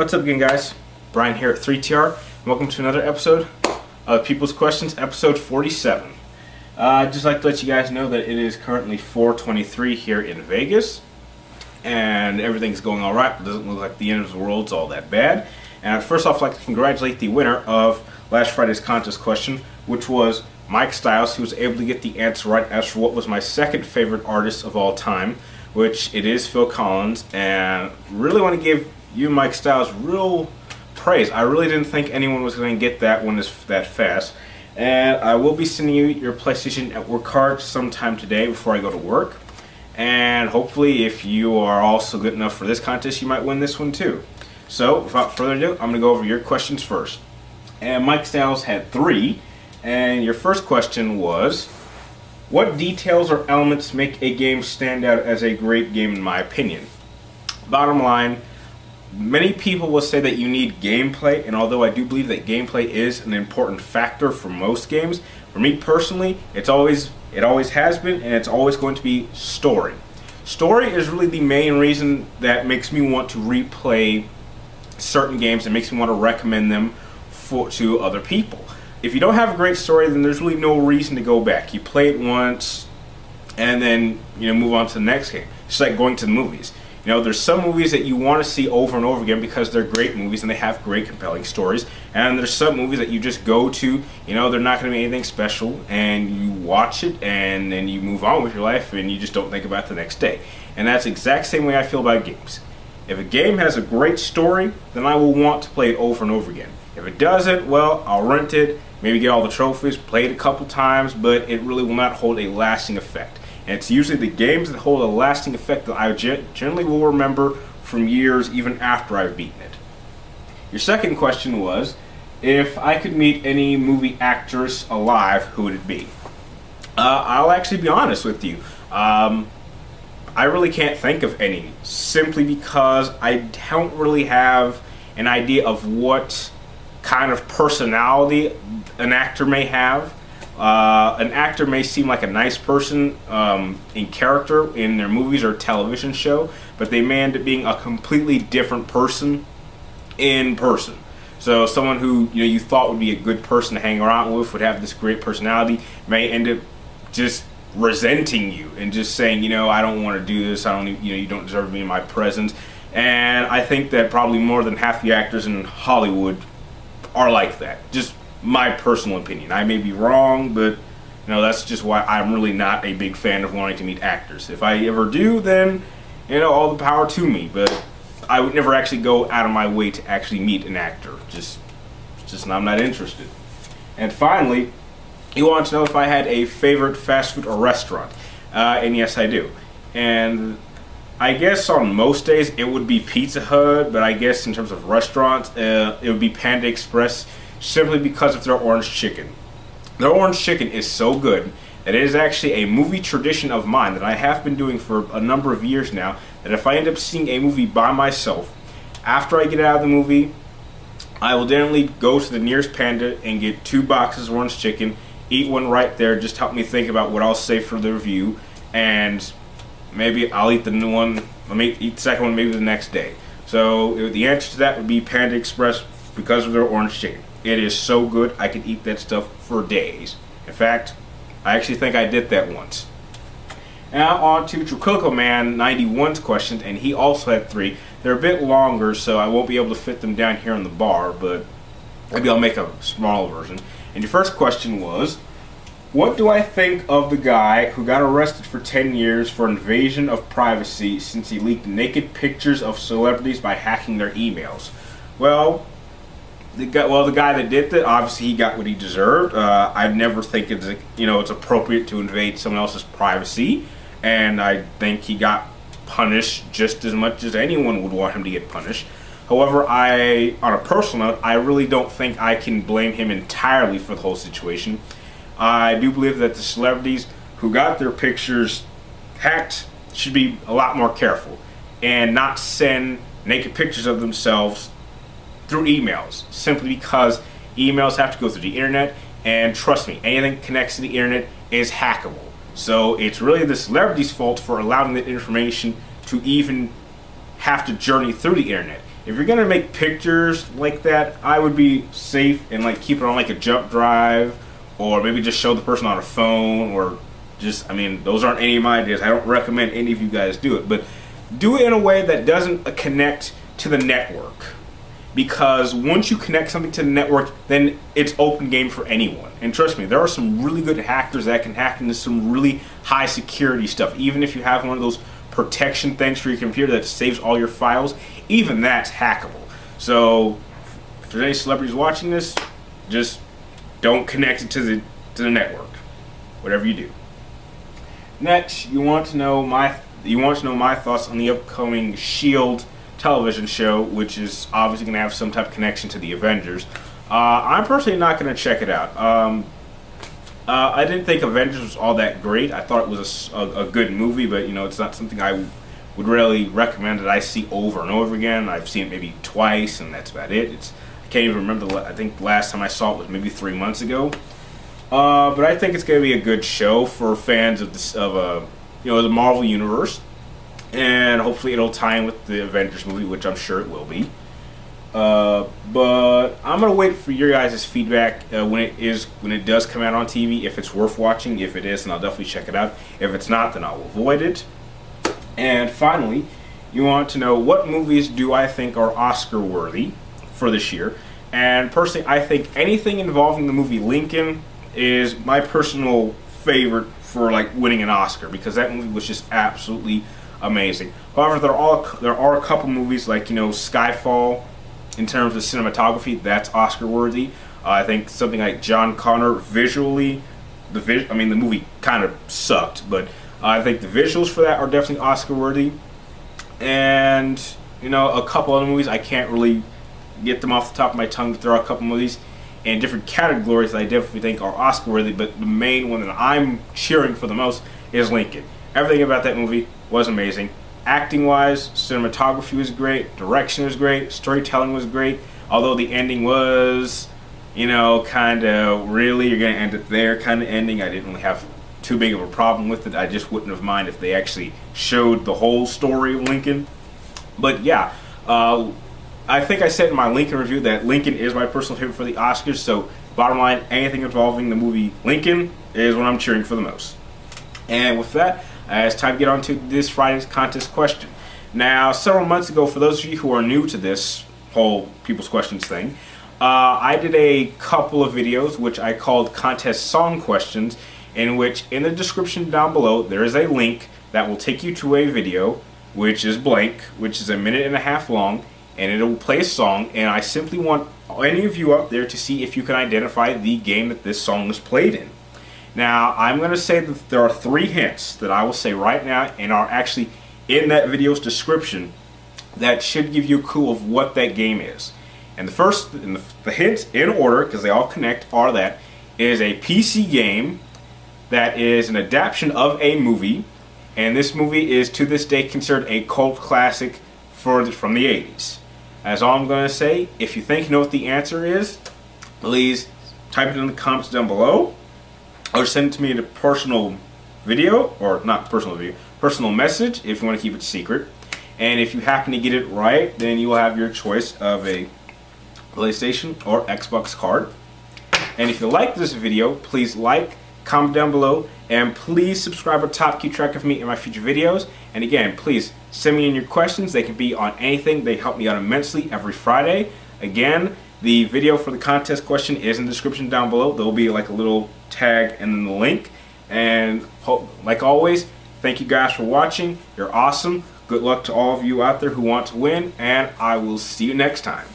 What's up again, guys? Brian here at 3TR, and welcome to another episode of People's Questions, episode 47. I'd just like to let you guys know that it is currently 4:23 here in Vegas, and everything's going alright. It doesn't look like the end of the world's all that bad. And I'd first off like to congratulate the winner of last Friday's contest question, which was Mike Stylez, who was able to get the answer right as for what was my second favorite artist of all time, which it is Phil Collins. And really want to give you, Mike Stylez, real praise. I really didn't think anyone was going to get that one that fast. And I will be sending you your PlayStation Network card sometime today before I go to work. And hopefully, if you are also good enough for this contest, you might win this one too. So, without further ado, I'm going to go over your questions first. And Mike Stylez had 3. And your first question was, what details or elements make a game stand out as a great game in my opinion? Bottom line, many people will say that you need gameplay, and although I do believe that gameplay is an important factor for most games, for me personally, it always has been, and it's always going to be story. Story is really the main reason that makes me want to replay certain games and makes me want to recommend them to other people. If you don't have a great story, then there's really no reason to go back. You play it once, and then move on to the next game. It's like going to the movies. There's some movies that you want to see over and over again because they're great movies and they have great, compelling stories. And there's some movies that you just go to, they're not going to be anything special, and you watch it and then you move on with your life and you just don't think about it the next day. And that's the exact same way I feel about games. If a game has a great story, then I will want to play it over and over again. If it doesn't, well, I'll rent it, maybe get all the trophies, play it a couple times, but it really will not hold a lasting effect. And it's usually the games that hold a lasting effect that I generally will remember from years even after I've beaten it. Your second question was, if I could meet any movie actress alive, who would it be? I'll actually be honest with you. I really can't think of any, simply because I don't really have an idea of what kind of personality an actor may have. An actor may seem like a nice person in character in their movies or television show, but they may end up being a completely different person in person. So someone who you thought would be a good person to hang around with, would have this great personality, may end up just resenting you and just saying, I don't want to do this. I don't, you don't deserve me in my presence. And I think that probably more than half the actors in Hollywood are like that. Just my personal opinion. I may be wrong, but that's just why I'm really not a big fan of wanting to meet actors. If I ever do, then all the power to me, but I would never actually go out of my way to actually meet an actor. Just I'm not interested. And finally, you want to know if I had a favorite fast food or restaurant. And yes, I do. And I guess on most days it would be Pizza Hut, but I guess in terms of restaurants, it would be Panda Express, simply because of their orange chicken. Their orange chicken is so good that it is actually a movie tradition of mine that I have been doing for a number of years now, that if I end up seeing a movie by myself, after I get out of the movie, I will generally go to the nearest Panda and get 2 boxes of orange chicken, eat one right there, just help me think about what I'll say for the review, and maybe I'll eat the new one, eat the second one maybe the next day. So the answer to that would be Panda Express because of their orange chicken. It is so good, I could eat that stuff for days. In fact, I actually think I did that once. Now on to Truclico Man 91's questions, and he also had 3. They're a bit longer, so I won't be able to fit them down here on the bar, but maybe I'll make a small version. And your first question was, what do I think of the guy who got arrested for 10 years for invasion of privacy since he leaked naked pictures of celebrities by hacking their emails? Well, the guy that did that, obviously he got what he deserved. I never think it's appropriate to invade someone else's privacy, and I think he got punished just as much as anyone would want him to get punished. However, on a personal note, I really don't think I can blame him entirely for the whole situation. I do believe that the celebrities who got their pictures hacked should be a lot more careful and not send naked pictures of themselves through emails, simply because emails have to go through the internet, and trust me, anything that connects to the internet is hackable. So it's really the celebrity's fault for allowing that information to even have to journey through the internet. if you're gonna make pictures like that, I would be safe and like keep it on like a jump drive, or maybe just show the person on a phone, or just, I mean, those aren't any of my ideas. I don't recommend any of you guys do it, but do it in a way that doesn't connect to the network. Because once you connect something to the network, then it's open game for anyone. And trust me, there are some really good hackers that can hack into some really high security stuff. Even if you have one of those protection things for your computer that saves all your files, even that's hackable. So if there's any celebrities watching this, just don't connect it to the network, whatever you do. Next, you want to know my thoughts on the upcoming Shield television show, which is obviously going to have some type of connection to the Avengers. I'm personally not going to check it out. I didn't think Avengers was all that great. I thought it was a good movie, but you know, it's not something I would really recommend that I see over and over again. I've seen it maybe twice, and that's about it. I can't even remember. I think the last time I saw it was maybe 3 months ago. But I think it's going to be a good show for fans of the Marvel universe. And hopefully it'll tie in with the Avengers movie, which I'm sure it will be. But I'm gonna wait for your guys' feedback when it does come out on TV. If it's worth watching, if it is, then I'll definitely check it out. If it's not, then I'll avoid it. And finally, you want to know what movies do I think are Oscar worthy for this year. And personally, I think anything involving the movie Lincoln is my personal favorite for like winning an Oscar, because that movie was just absolutely amazing. However, there are a couple movies like, you know, Skyfall, in terms of cinematography, that's Oscar worthy. I think something like John Connor, visually, the movie kind of sucked, but I think the visuals for that are definitely Oscar worthy. And you know, a couple other movies, I can't really get them off the top of my tongue, but there are a couple movies in different categories that I definitely think are Oscar worthy, but the main one that I'm cheering for the most is Lincoln. Everything about that movie was amazing. Acting wise, cinematography was great, direction was great, storytelling was great, although the ending was, you know, kind of, really, you're going to end it there kind of ending. I didn't really have too big of a problem with it. I just wouldn't have minded if they actually showed the whole story of Lincoln. But yeah, I think I said in my Lincoln review that Lincoln is my personal favorite for the Oscars, so bottom line, anything involving the movie Lincoln is what I'm cheering for the most. And with that, it's time to get on to this Friday's contest question. Now, several months ago, for those of you who are new to this whole People's Questions thing, I did a couple of videos which I called Contest Song Questions, in which in the description down below there is a link that will take you to a video which is blank, which is 1.5 minutes long, and it will play a song, and I simply want any of you out there to see if you can identify the game that this song is played in. Now, I'm going to say that there are 3 hints that I will say right now and are actually in that video's description that should give you a clue of what that game is. And the first, the hints in order, because they all connect, are that it is a PC game that is an adaptation of a movie, and this movie is to this day considered a cult classic from the 80s. That's all I'm going to say. If you think you know what the answer is, please type it in the comments down below, or send it to me in a personal video, or not personal video, personal message if you want to keep it secret. And if you happen to get it right, then you will have your choice of a PlayStation or Xbox card. And if you like this video, please like, comment down below, and please subscribe or top keep track of me in my future videos. And again, please send me in your questions. They can be on anything. They help me out immensely every Friday. Again, the video for the contest question is in the description down below. There will be like a little tag and then the link. And like always, thank you guys for watching. You're awesome. Good luck to all of you out there who want to win, and I will see you next time.